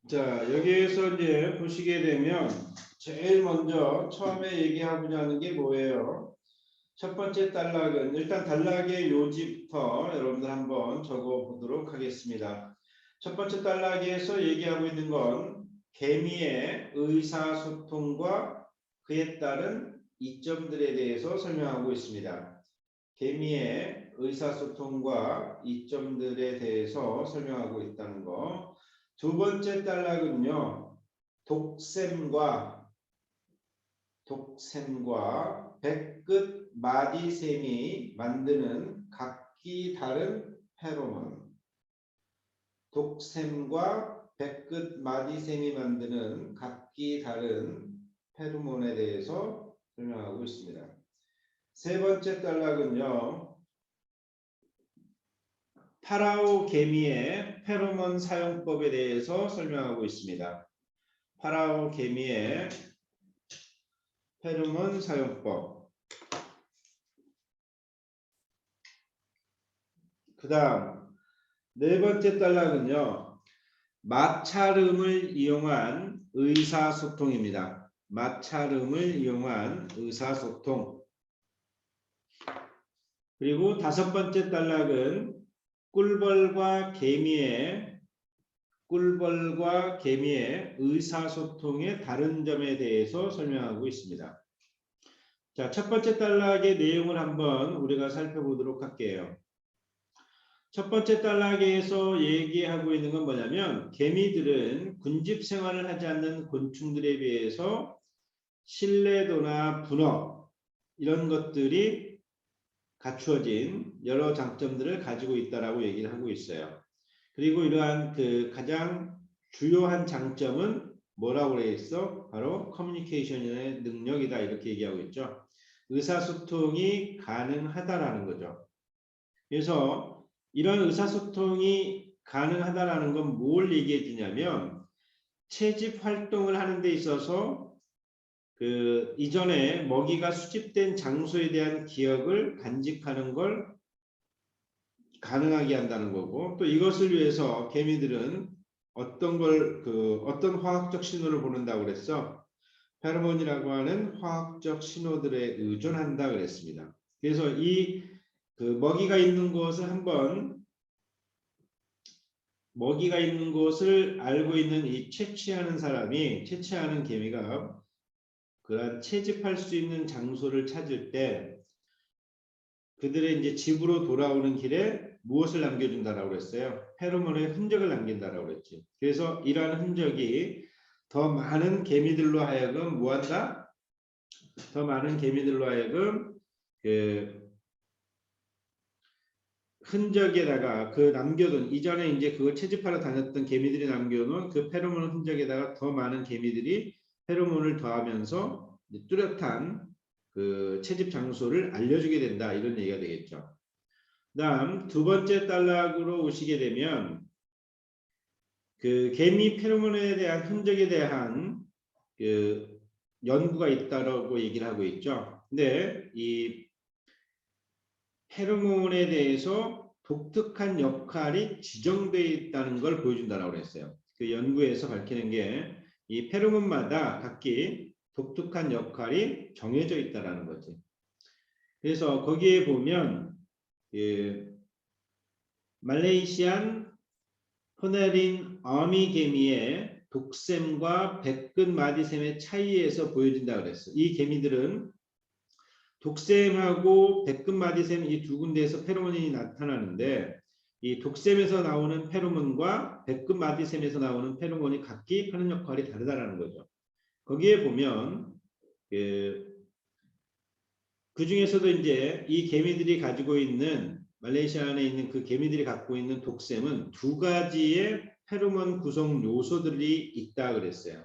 자, 여기에서 이제 보시게 되면 제일 먼저 처음에 얘기하고자 하는 게 뭐예요? 첫 번째 단락은 일단 단락의 요지부터 여러분들 한번 적어 보도록 하겠습니다. 첫 번째 단락에서 얘기하고 있는 건 개미의 의사소통과 그에 따른 이점들에 대해서 설명하고 있습니다. 개미의 의사소통과 이점들에 대해서 설명하고 있다는 거. 두 번째 단락은요. 독샘과 백끝 마디샘이 만드는 각기 다른 페로몬. 독샘과 백끝 마디샘이 만드는 각기 다른 페로몬에 대해서 설명하고 있습니다. 세 번째 단락은요. 파라오 개미의 페로몬 사용법에 대해서 설명하고 있습니다. 파라오 개미의 페로몬 사용법. 그 다음 네 번째 단락은요. 마찰음을 이용한 의사소통입니다. 마찰음을 이용한 의사소통. 그리고 다섯 번째 단락은 꿀벌과 개미의 의사소통의 다른 점에 대해서 설명하고 있습니다. 자, 첫 번째 단락의 내용을 한번 우리가 살펴보도록 할게요. 첫 번째 단락에서 얘기하고 있는 건 뭐냐면 개미들은 군집 생활을 하지 않는 곤충들에 비해서 신뢰도나 분업 이런 것들이 갖추어진 여러 장점들을 가지고 있다라고 얘기를 하고 있어요. 그리고 이러한 그 가장 주요한 장점은 뭐라고 그랬어? 바로 커뮤니케이션의 능력이다 이렇게 얘기하고 있죠. 의사소통이 가능하다라는 거죠. 그래서 이런 의사소통이 가능하다라는 건 뭘 얘기해 주냐면 채집 활동을 하는 데 있어서 그 이전에 먹이가 수집된 장소에 대한 기억을 간직하는 걸 가능하게 한다는 거고, 또 이것을 위해서 개미들은 어떤 화학적 신호를 보낸다고 그랬어? 페로몬이라고 하는 화학적 신호들에 의존한다 그랬습니다. 그래서 그 먹이가 있는 곳을 먹이가 있는 곳을 알고 있는 이 채취하는 개미가 그런 채집할 수 있는 장소를 찾을 때 그들의 이제 집으로 돌아오는 길에 무엇을 남겨준다라고 그랬어요? 페로몬의 흔적을 남긴다라고 그랬지. 그래서 이러한 흔적이 더 많은 개미들로 하여금 뭐한다? 더 많은 개미들로 하여금 그 흔적에다가 그 남겨둔 이전에 이제 그걸 채집하러 다녔던 개미들이 남겨놓은 그 페로몬 흔적에다가 더 많은 개미들이 페로몬을 더하면서 뚜렷한 그 채집 장소를 알려주게 된다 이런 얘기가 되겠죠. 다음 두 번째 단락으로 오시게 되면 그 개미 페로몬에 대한 흔적에 대한 그 연구가 있다라고 얘기를 하고 있죠. 근데 이 페로몬에 대해서 독특한 역할이 지정되어 있다는 걸 보여준다라고 그랬어요. 그 연구에서 밝히는 게 이 페로몬마다 각기 독특한 역할이 정해져 있다라는 거지. 그래서 거기에 보면 그 말레이시안 포네린 어미개미의 독샘과 백끝 마디샘의 차이에서 보여진다 그랬어. 이 개미들은 독샘하고 백끝 마디샘 이 두 군데에서 페로몬이 나타나는데 이 독샘에서 나오는 페로몬과 백끝 마디샘에서 나오는 페로몬이 각기 하는 역할이 다르다라는 거죠. 거기에 보면 그 중에서도 이제 이 개미들이 가지고 있는 말레이시아 안에 있는 그 개미들이 갖고 있는 독샘은 두 가지의 페로몬 구성 요소들이 있다 그랬어요.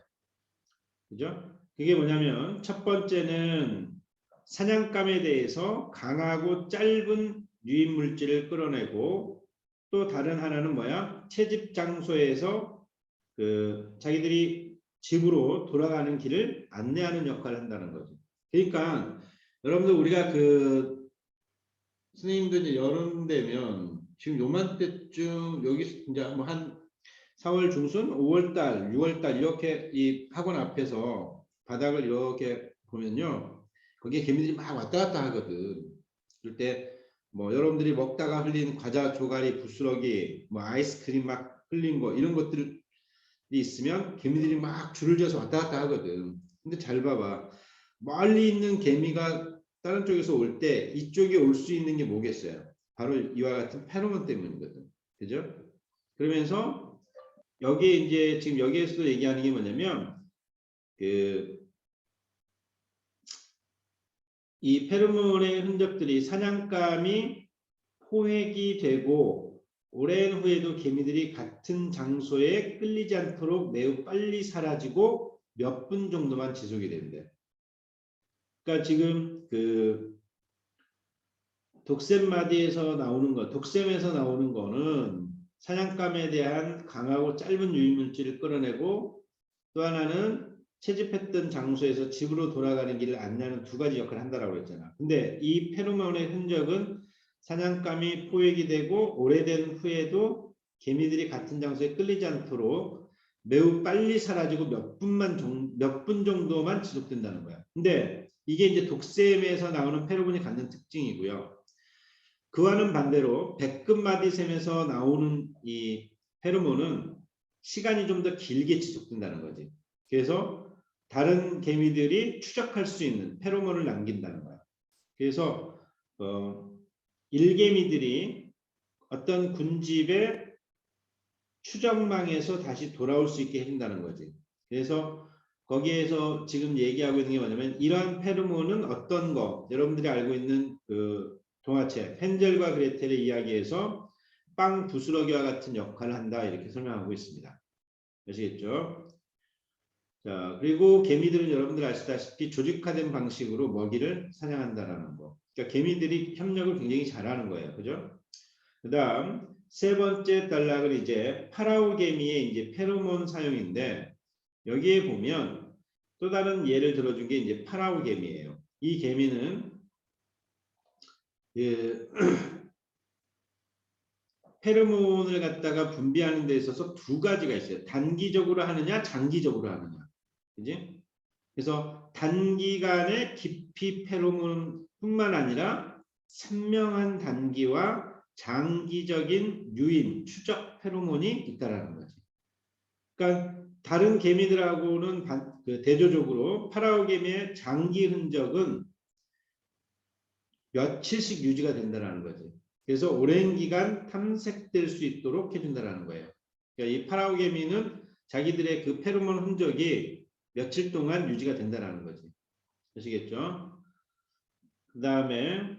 그죠? 그게 뭐냐면 첫 번째는 사냥감에 대해서 강하고 짧은 유인 물질을 끌어내고 또 다른 하나는 뭐야? 채집 장소에서 그 자기들이 집으로 돌아가는 길을 안내하는 역할을 한다는 거죠. 그러니까 여러분들 우리가 그 선생님도 이제 여름 되면 지금 요맘때쯤 여기 이제 뭐 한 4월 중순, 5월 달, 6월 달 이렇게 이 학원 앞에서 바닥을 이렇게 보면요. 거기에 개미들이 막 왔다 갔다 하거든. 그럴 때 뭐 여러분들이 먹다가 흘린 과자 조가리, 부스러기, 뭐 아이스크림 막 흘린 거 이런 것들이 있으면 개미들이 막 줄을 지어서 왔다 갔다 하거든. 근데 잘 봐봐. 멀리 있는 개미가 다른 쪽에서 올 때 이쪽에 올 수 있는 게 뭐겠어요? 바로 이와 같은 페로몬 때문이거든. 그죠? 그러면서 여기에 이제 지금 여기에서도 얘기하는 게 뭐냐면 이 페로몬의 흔적들이 사냥감이 포획이 되고 오랜 후에도 개미들이 같은 장소에 끌리지 않도록 매우 빨리 사라지고 몇 분 정도만 지속이 된대. 그러니까 지금 독샘마디에서 나오는 거, 독샘에서 나오는 거는 사냥감에 대한 강하고 짧은 유인물질을 끌어내고 또 하나는 채집했던 장소에서 집으로 돌아가는 길을 안내하는 두 가지 역할을 한다라고 했잖아. 근데 이 페로몬의 흔적은 사냥감이 포획이 되고 오래된 후에도 개미들이 같은 장소에 끌리지 않도록 매우 빨리 사라지고 몇 분 정도만 지속된다는 거야. 근데 이게 이제 독샘에서 나오는 페로몬이 갖는 특징이고요. 그와는 반대로 백금마디샘에서 나오는 이 페로몬은 시간이 좀 더 길게 지속된다는 거지. 그래서 다른 개미들이 추적할 수 있는 페로몬을 남긴다는 거야. 그래서 일개미들이 어떤 군집의 추적망에서 다시 돌아올 수 있게 해준다는 거지. 그래서 거기에서 지금 얘기하고 있는 게 뭐냐면 이러한 페로몬은 어떤 거 여러분들이 알고 있는 동화책 헨젤과 그레텔의 이야기에서 빵 부스러기와 같은 역할을 한다 이렇게 설명하고 있습니다. 아시겠죠? 자, 그리고 개미들은 여러분들 아시다시피 조직화된 방식으로 먹이를 사냥한다라는 거. 그러니까 개미들이 협력을 굉장히 잘하는 거예요. 그죠? 그다음 세 번째 단락은 이제 파라오 개미의 이제 페로몬 사용인데 여기에 보면 또 다른 예를 들어준 게 이제 파라오 개미예요. 이 개미는 페로몬을 갖다가 분비하는 데 있어서 두 가지가 있어요. 단기적으로 하느냐, 장기적으로 하느냐. 그지? 그래서 단기간에 깊이 페로몬뿐만 아니라 선명한 단기와 장기적인 유인, 추적 페로몬이 있다라는 거지. 그러니까 다른 개미들하고는 대조적으로 파라오 개미의 장기 흔적은 며칠씩 유지가 된다는 거지. 그래서 오랜 기간 탐색될 수 있도록 해준다는 거예요. 그러니까 이 파라오 개미는 자기들의 그 페로몬 흔적이 며칠 동안 유지가 된다는 거지. 아시겠죠? 그 다음에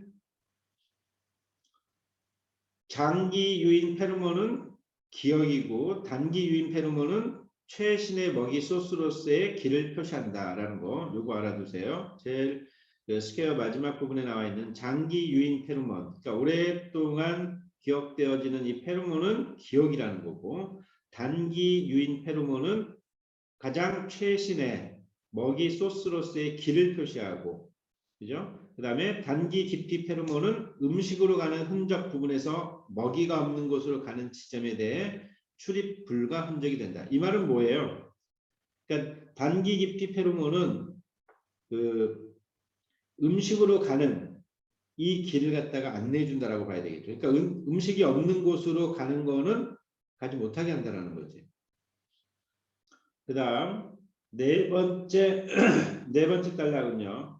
장기 유인 페로몬은 기억이고 단기 유인 페로몬은 최신의 먹이 소스로서의 길을 표시한다라는 거 요거 알아두세요. 제일 스퀘어 마지막 부분에 나와 있는 장기 유인 페로몬 그러니까 오랫동안 기억되어지는 이 페로몬은 기억이라는 거고 단기 유인 페로몬은 가장 최신의 먹이 소스로서의 길을 표시하고 그죠? 그 다음에 단기 깊이 페로몬은 음식으로 가는 흔적 부분에서 먹이가 없는 곳으로 가는 지점에 대해 출입 불가 흔적이 된다. 이 말은 뭐예요? 그러니까 단기 깊이 페로몬은 음식으로 가는 이 길을 갖다가 안내해 준다라고 봐야 되겠죠. 그러니까 음식이 없는 곳으로 가는 거는 가지 못하게 한다는 거지. 그 다음 네 번째 단락은요.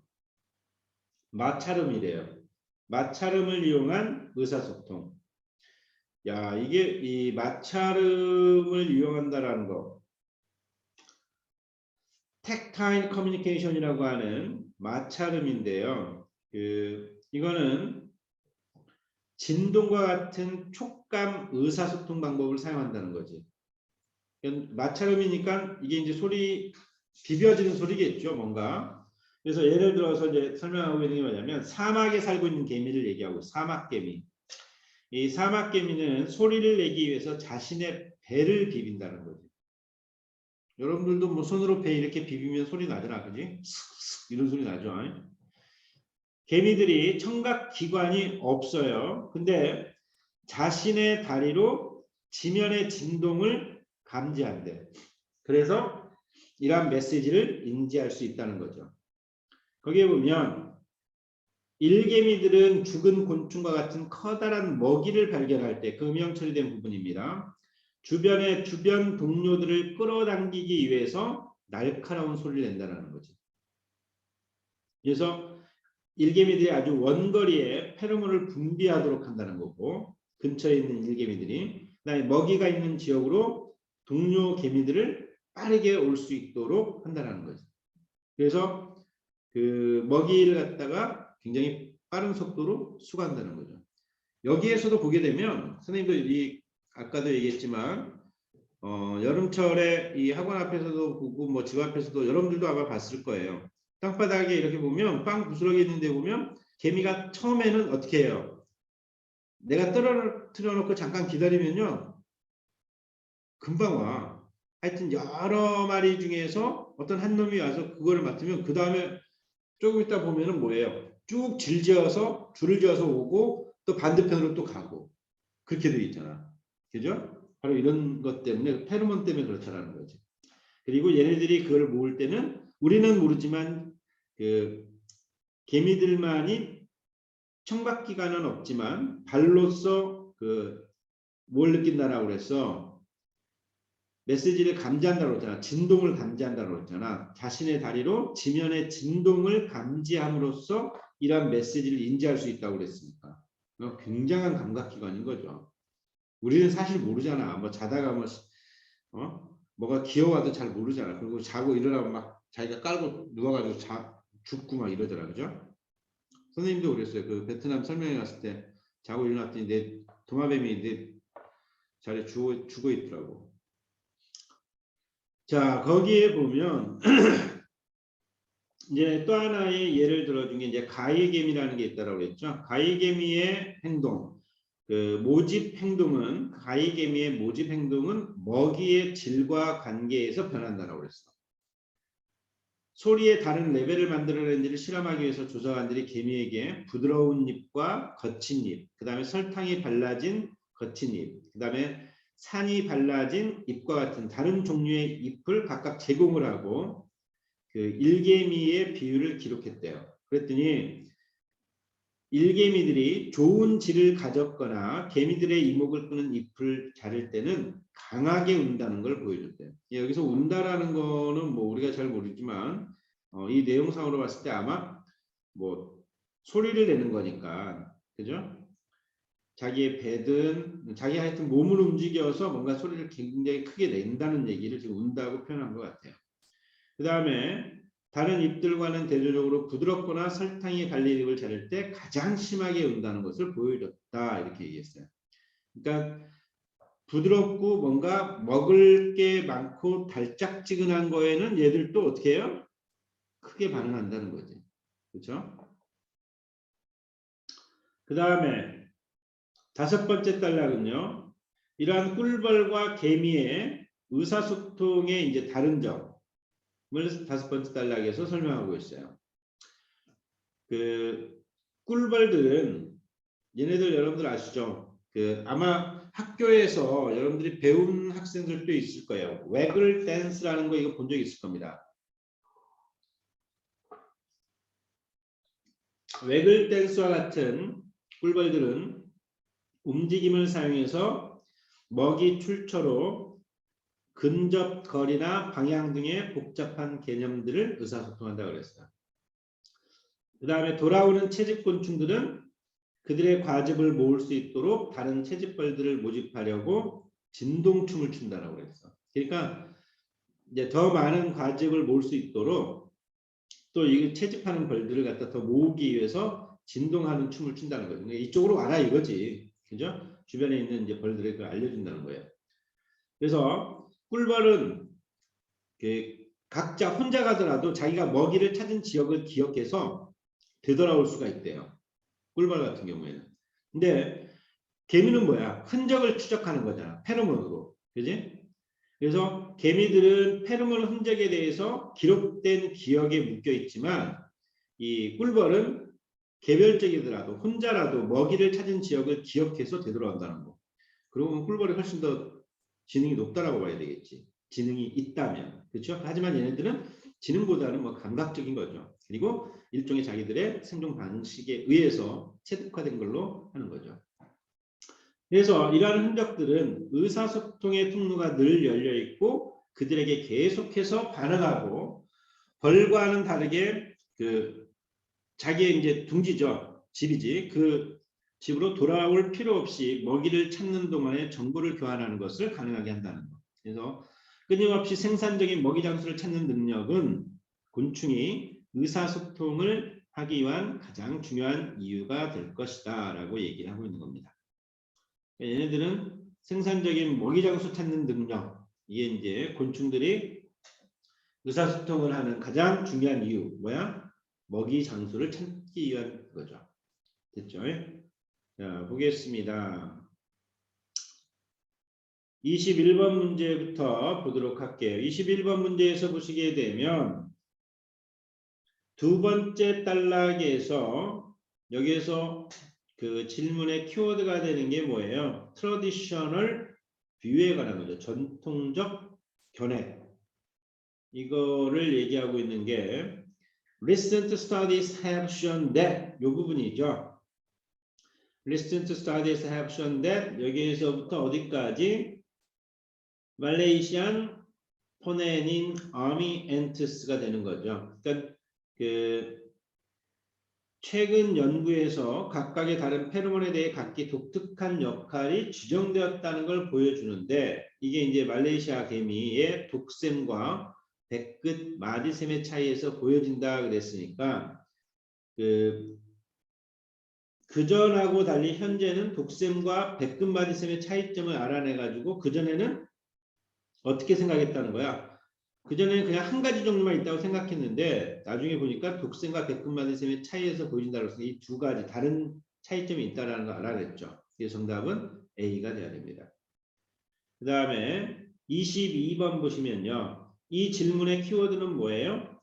마찰음이래요. 마찰음을 이용한 의사소통. 야, 이게 이 마찰음을 이용한다라는 거. 텍타일 커뮤니케이션이라고 하는 마찰음인데요. 이거는 진동과 같은 촉감 의사소통 방법을 사용한다는 거지. 마찰음이니까 이게 이제 소리 비벼지는 소리겠죠, 뭔가. 그래서 예를 들어서 이제 설명하고 있는 게 뭐냐면 사막에 살고 있는 개미를 얘기하고 사막개미. 이 사막개미는 소리를 내기 위해서 자신의 배를 비빈다는 거죠. 여러분들도 뭐 손으로 배 이렇게 비비면 소리 나잖아, 그지? 이런 소리 나죠. 개미들이 청각 기관이 없어요. 근데 자신의 다리로 지면의 진동을 감지한대. 그래서 이러한 메시지를 인지할 수 있다는 거죠. 거기에 보면 일개미들은 죽은 곤충과 같은 커다란 먹이를 발견할 때 그 음영 처리된 부분입니다. 주변 동료들을 끌어당기기 위해서 날카로운 소리를 낸다는 거지. 그래서 일개미들이 아주 원거리에 페로몬을 분비하도록 한다는 거고, 근처에 있는 일개미들이 그다음에 먹이가 있는 지역으로 동료 개미들을 빠르게 올 수 있도록 한다는 거죠. 그래서 그 먹이를 갖다가 굉장히 빠른 속도로 수거한다는 거죠. 여기에서도 보게 되면 선생님도 아까도 얘기했지만 여름철에 이 학원 앞에서도 보고 뭐 집 앞에서도 여러분들도 아마 봤을 거예요. 땅바닥에 이렇게 보면 빵 부스러기 있는데 보면 개미가 처음에는 어떻게 해요? 내가 떨어뜨려 놓고 잠깐 기다리면요. 금방 와. 하여튼 여러 마리 중에서 어떤 한 놈이 와서 그거를 맡으면 그 다음에 조금 있다 보면은 뭐예요? 쭉 줄지어서 줄을 지어서 오고 또 반대편으로 또 가고 그렇게 돼 있잖아. 그죠? 바로 이런 것 때문에 페로몬 때문에 그렇다는 거지. 그리고 얘네들이 그걸 모을 때는 우리는 모르지만 그 개미들만이 청각기관은 없지만 발로서 뭘 느낀다라고 그랬어. 메시지를 감지한다고 했잖아. 진동을 감지한다고 했잖아. 자신의 다리로 지면의 진동을 감지함으로써 이러한 메시지를 인지할 수 있다고 그랬으니까. 굉장한 감각기관인 거죠. 우리는 사실 모르잖아. 뭐 자다가 뭐가 기어와도 잘 모르잖아. 그리고 자고 일어나면 막 자기가 깔고 누워가지고 죽고 막 이러더라. 그죠? 선생님도 그랬어요. 그 베트남 설명회 갔을 때 자고 일어났더니 내 도마뱀이 내 자리에 죽어 있더라고. 자, 거기에 보면 이제 또 하나의 예를 들어준 게 이제 가위개미라는 게 있다고 그랬죠. 가위개미의 행동, 모집 행동은 가위개미의 모집 행동은 먹이의 질과 관계에서 변한다라고 그랬어. 소리의 다른 레벨을 만들어내는지를 실험하기 위해서 조사관들이 개미에게 부드러운 잎과 거친 잎, 그 다음에 설탕이 발라진 거친 잎, 그 다음에 산이 발라진 잎과 같은 다른 종류의 잎을 각각 제공을 하고 그 일개미의 비율을 기록했대요. 그랬더니 일개미들이 좋은 질을 가졌거나 개미들의 이목을 끄는 잎을 자를 때는 강하게 운다는 걸 보여줬대요. 여기서 운다라는 거는 뭐 우리가 잘 모르지만 이 내용상으로 봤을 때 아마 뭐 소리를 내는 거니까, 그죠? 자기의 배든 자기 하여튼 몸을 움직여서 뭔가 소리를 굉장히 크게 낸다는 얘기를 지금 운다고 표현한 것 같아요. 그 다음에 다른 잎들과는 대조적으로 부드럽거나 설탕이 갈린 잎을 자를 때 가장 심하게 운다는 것을 보여줬다, 이렇게 얘기했어요. 그러니까 부드럽고 뭔가 먹을 게 많고 달짝지근한 거에는 얘들도 어떻게 해요? 크게 반응한다는 거지. 그렇죠? 그 다음에 5번째 단락은요. 이러한 꿀벌과 개미의 의사소통의 이제 다른 점을 5번째 단락에서 설명하고 있어요. 그 꿀벌들은 얘네들 여러분들 아시죠? 아마 학교에서 여러분들이 배운 학생들도 있을 거예요. 웨글 댄스라는 거 이거 본 적 있을 겁니다. 웨글 댄스와 같은 꿀벌들은 움직임을 사용해서 먹이 출처로 근접 거리나 방향 등의 복잡한 개념들을 의사소통한다고 그랬어요. 그 다음에 돌아오는 채집곤충들은 그들의 과즙을 모을 수 있도록 다른 채집벌들을 모집하려고 진동춤을 춘다라고 그랬어. 그러니까 이제 더 많은 과즙을 모을 수 있도록 또 이 채집하는 벌들을 갖다 더 모으기 위해서 진동하는 춤을 춘다는 거죠. 그러니까 이쪽으로 와라 이거지, 그죠? 주변에 있는 이제 벌들에게 그걸 알려준다는 거예요. 그래서 꿀벌은 각자 혼자 가더라도 자기가 먹이를 찾은 지역을 기억해서 되돌아올 수가 있대요. 꿀벌 같은 경우에는. 근데 개미는 뭐야? 흔적을 추적하는 거잖아. 페로몬으로. 그지? 그래서 개미들은 페로몬 흔적에 대해서 기록된 기억에 묶여 있지만 이 꿀벌은 개별적이더라도 혼자라도 먹이를 찾은 지역을 기억해서 되돌아온다는 거. 그러고 보면 꿀벌이 훨씬 더 지능이 높다라고 봐야 되겠지. 지능이 있다면. 그렇죠? 하지만 얘네들은 지능보다는 뭐 감각적인 거죠. 그리고 일종의 자기들의 생존 방식에 의해서 체득화된 걸로 하는 거죠. 그래서 이러한 흔적들은 의사소통의 통로가 늘 열려 있고 그들에게 계속해서 반응하고 벌과는 다르게 그 자기의 이제 둥지죠. 집이지. 그 집으로 돌아올 필요 없이 먹이를 찾는 동안에 정보를 교환하는 것을 가능하게 한다는 것. 그래서 끊임없이 생산적인 먹이 장소를 찾는 능력은 곤충이 의사소통을 하기 위한 가장 중요한 이유가 될 것이다 라고 얘기를 하고 있는 겁니다. 얘네들은 생산적인 먹이 장소 찾는 능력, 이게 이제 곤충들이 의사소통을 하는 가장 중요한 이유, 뭐야? 먹이 장소를 찾기 위한 거죠. 됐죠? 자, 보겠습니다. 21번 문제부터 보도록 할게요. 21번 문제에서 보시게 되면 두 번째 단락에서 여기에서 그 질문의 키워드가 되는 게 뭐예요? traditional view에 관한 거죠. 전통적 견해. 이거를 얘기하고 있는 게 recent studies have shown that 이 부분이죠. recent studies have shown that 여기에서부터 어디까지 말레이시안 포네닌 아미 엔트스가 되는 거죠. 그러니까 그 최근 연구에서 각각의 다른 페로몬에 대해 각기 독특한 역할이 지정되었다는 걸 보여주는데 이게 이제 말레이시아 개미의 독샘과 백끝 마디샘의 차이에서 보여진다 그랬으니까 그전하고 달리 현재는 독샘과 백끝 마디샘의 차이점을 알아내 가지고 그전에는 어떻게 생각했다는 거야? 그전에는 그냥 한 가지 종류만 있다고 생각했는데 나중에 보니까 독샘과 백끝마디샘의 차이에서 보여진다고 해서 이 두 가지 다른 차이점이 있다는 걸 알아냈죠. 그래서 정답은 A가 돼야 됩니다. 그 다음에 22번 보시면요. 이 질문의 키워드는 뭐예요?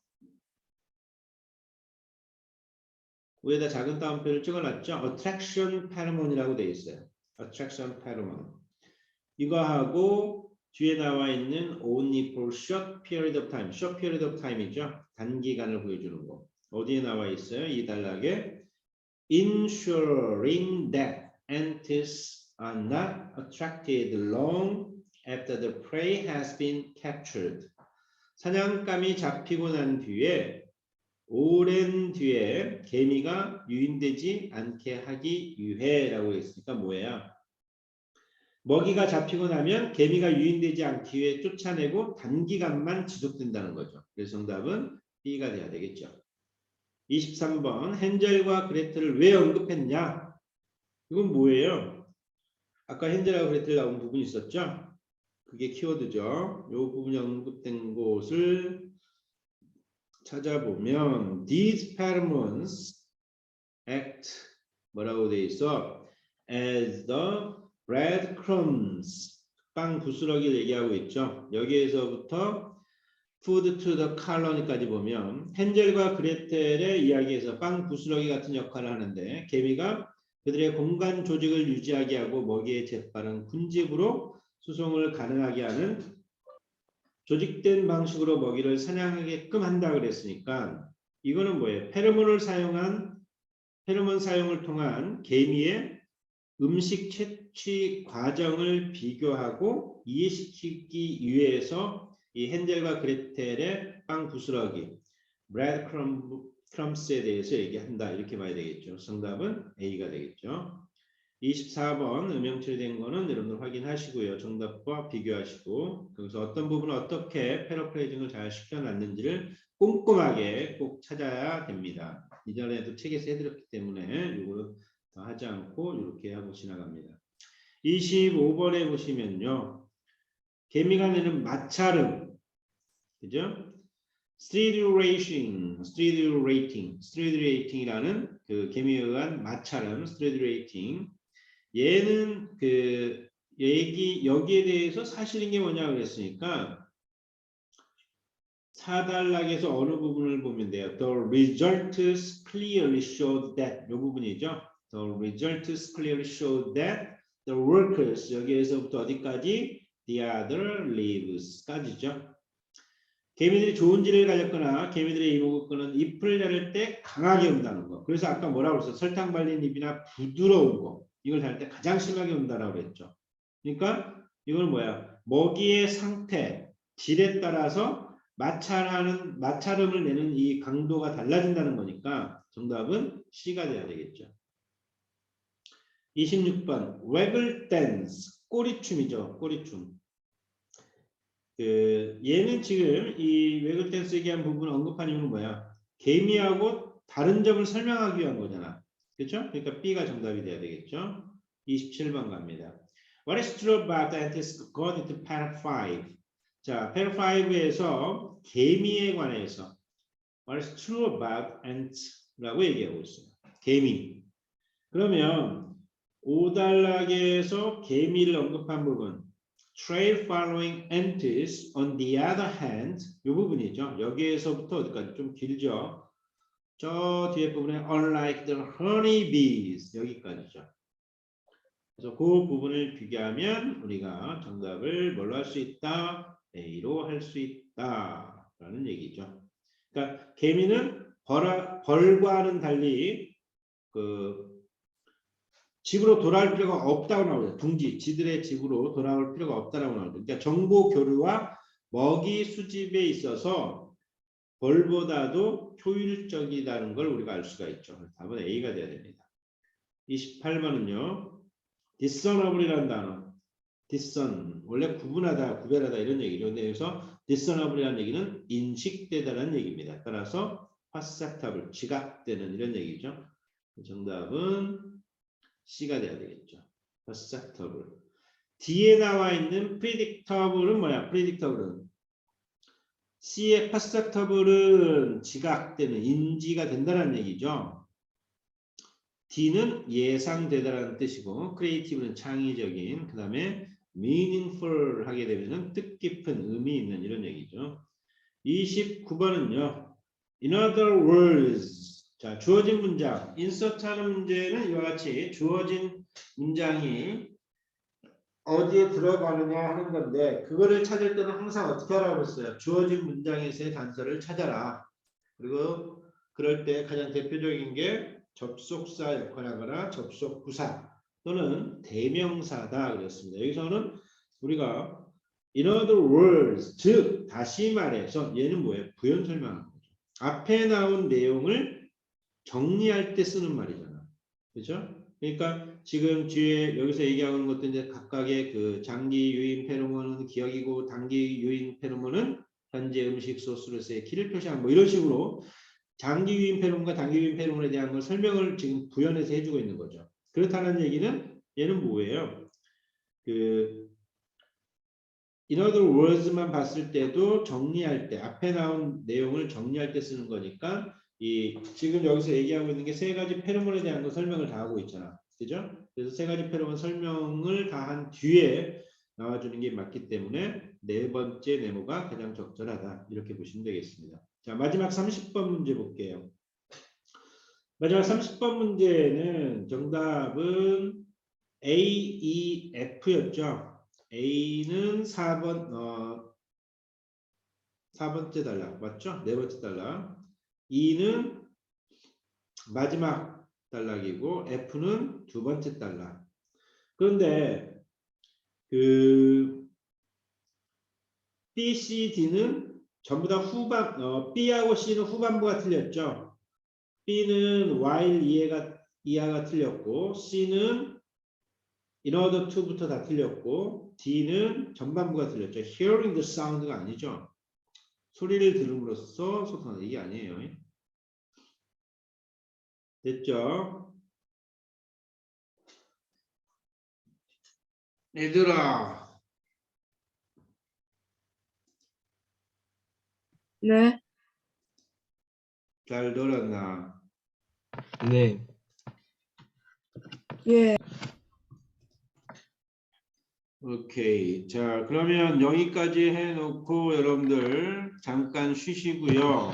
위에다 작은 따옴표를 찍어놨죠. Attraction Pheromone이라고 되어 있어요. Attraction Pheromone. 이거하고 뒤에 나와 있는 only for short period of time. short period of time이죠. 단기간을 보여주는 거. 어디에 나와 있어요? 이 단락에 ensuring that ants are not attracted long after the prey has been captured. 사냥감이 잡히고 난 뒤에 오랜 뒤에 개미가 유인되지 않게 하기 위해라고 했으니까 뭐예요? 먹이가 잡히고 나면 개미가 유인되지 않기 위해 쫓아내고 단기간만 지속된다는 거죠. 그래서 정답은 B가 돼야 되겠죠. 23번 헨젤과 그레텔을 왜 언급했냐? 이건 뭐예요? 아까 헨젤과 그레텔 나온 부분이 있었죠? 그게 키워드죠. 이 부분이 언급된 곳을 찾아보면 These pheromones act 뭐라고 돼 있어? As the breadcrumbs 빵 부스러기를 얘기하고 있죠. 여기에서부터 food to the colony까지 보면 헨젤과 그레텔의 이야기에서 빵 부스러기 같은 역할을 하는데 개미가 그들의 공간 조직을 유지하게 하고 먹이의 재빠른 군집으로 수송을 가능하게 하는 조직된 방식으로 먹이를 사냥하게끔 한다 그랬으니까 이거는 뭐예요? 페로몬 사용을 통한 개미의 음식 채취 과정을 비교하고 이해시키기 위해서 이 헨젤과 그레텔의 빵 부스러기 브레드크럼스에 대해서 얘기한다 이렇게 봐야 되겠죠. 정답은 A가 되겠죠. 24번 음영 처리된 거는 여러분들 확인하시고요. 정답과 비교하시고 거기서 어떤 부분을 어떻게 패러프레이징을 잘 시켜놨는지를 꼼꼼하게 꼭 찾아야 됩니다. 이전에도 책에서 해드렸기 때문에 이거 더 하지 않고 이렇게 하고 지나갑니다. 25번에 보시면요. 개미가 내는 마찰음 그죠? stridulating이라는 그 개미에 의한 마찰음 stridulating 얘는 그 여기에 대해서 사실인 게 뭐냐 그랬으니까 4단락에서 어느 부분을 보면 돼요. The results clearly showed that 이 부분이죠. The results clearly showed that the workers 여기에서부터 어디까지 the other lives.까지죠. 개미들이 좋은 질을 가졌거나 개미들의 이목구는 잎을 자를 때 강하게 온다는 거. 그래서 아까 뭐라고 그랬어? 설탕 발린 잎이나 부드러운 거. 이걸 달 때 가장 심하게 온다라고 그랬죠. 그러니까 이건 뭐야? 먹이의 상태, 질에 따라서 마찰음을 내는 이 강도가 달라진다는 거니까 정답은 C가 돼야 되겠죠. 26번 waggle dance 꼬리춤이죠. 꼬리춤. 얘는 지금 이 waggle dance 얘기한 부분 언급한 이유는 뭐야? 개미하고 다른 점을 설명하기 위한 거잖아. 그렇죠? 그러니까 B가 정답이 돼야 되겠죠. 27번 갑니다. What is true about ants according to paragraph 5? 자, paragraph 5에서 개미에 관해서 What is true about ants라고 얘기하고 있어요. 개미. 그러면 5단락에서 개미를 언급한 부분 Trail following ants on the other hand 이 부분이죠. 여기에서부터 어디까지 좀 길죠. 저 뒤에 부분에 unlike the honeybees 여기까지죠. 그래서 그 부분을 비교하면 우리가 정답을 뭘로 할 수 있다? A로 할 수 있다 라는 얘기죠. 그러니까 개미는 벌과는 달리 집으로 돌아올 필요가 없다고 나오죠. 둥지, 지들의 집으로 돌아올 필요가 없다라고 나오죠. 그러니까 정보 교류와 먹이 수집에 있어서 벌보다도 효율적이라는 걸 우리가 알 수가 있죠. 답은 A가 돼야 됩니다. 28번은요. discernible이라는 단어. discern, 원래 구분하다, 구별하다 이런 얘기죠. 근데 여기서 discernible이라는 얘기는 인식되다라는 얘기입니다. 따라서 perceptible, 지각되는 이런 얘기죠. 정답은 C가 돼야 되겠죠. perceptible. D에 나와 있는 predictable은 뭐야? predictable은 C의 perceptible은 지각되는, 인지가 된다는 얘기죠. D는 예상되다라는 뜻이고 creative는 창의적인, 그 다음에 meaningful 하게 되면 뜻깊은, 의미 있는 이런 얘기죠. 29번은요. In other words 자, 주어진 문장, 인서트하는 문제는 이와 같이 주어진 문장이 어디에 들어가느냐 하는 건데 그거를 찾을 때는 항상 어떻게 하라고 했어요? 주어진 문장에서의 단서를 찾아라. 그리고 그럴 때 가장 대표적인 게 접속사 역할을 하거나 접속부사 또는 대명사다 그랬습니다. 여기서는 우리가 in other words, 즉 다시 말해서 얘는 뭐예요? 부연 설명하는 거죠. 앞에 나온 내용을 정리할 때 쓰는 말이잖아. 그렇죠? 그러니까 지금 뒤에 여기서 얘기하는 것도 이제 각각의 그 장기 유인 페로몬은 기억이고 단기 유인 페로몬은 현재 음식 소스로서의 키를 표시한 뭐 이런 식으로 장기 유인 페로몬과 단기 유인 페로몬에 대한 걸 설명을 지금 부연해서 해주고 있는 거죠. 그렇다는 얘기는 얘는 뭐예요? in other words만 봤을 때도 정리할 때 앞에 나온 내용을 정리할 때 쓰는 거니까 지금 여기서 얘기하고 있는 게 세 가지 페로몬에 대한 거 설명을 다 하고 있잖아. 그죠? 그래서 세 가지 페로몬 설명을 다 한 뒤에 나와주는 게 맞기 때문에 네 번째 네모가 가장 적절하다. 이렇게 보시면 되겠습니다. 자, 마지막 30번 문제 볼게요. 마지막 30번 문제는 정답은 A, E, F였죠. A는 4번째 단락 맞죠? 네 번째 단락. E는 마지막 단락이고 F는 두 번째 단락. 그런데 B, C, D는 전부 다 B하고 C는 후반부가 틀렸죠. B는 while 이하가 틀렸고 C는 in order to부터 다 틀렸고 D는 전반부가 틀렸죠. hearing the sound가 아니죠. 소리를 들음으로써 소통하는 이게 아니에요. 됐죠? 얘들아. 네. 잘 들었나? 네. 예. 오케이. 자, 그러면 여기까지 해놓고 여러분들 잠깐 쉬시고요.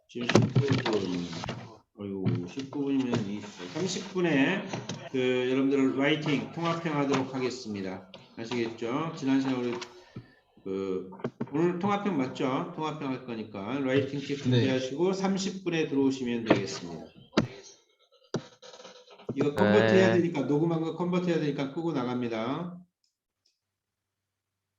지금 19분. 어이구, 19분이면 30분에 여러분들 라이팅 통합형 하도록 하겠습니다. 아시겠죠? 지난 시간에 우리 오늘 통합형 맞죠? 통합형 할 거니까 라이팅 팁 준비하시고 30분에 들어오시면 되겠습니다. 이거 컨버트 해야 네. 되니까 녹음한 거 컨버트 해야 되니까 끄고 나갑니다.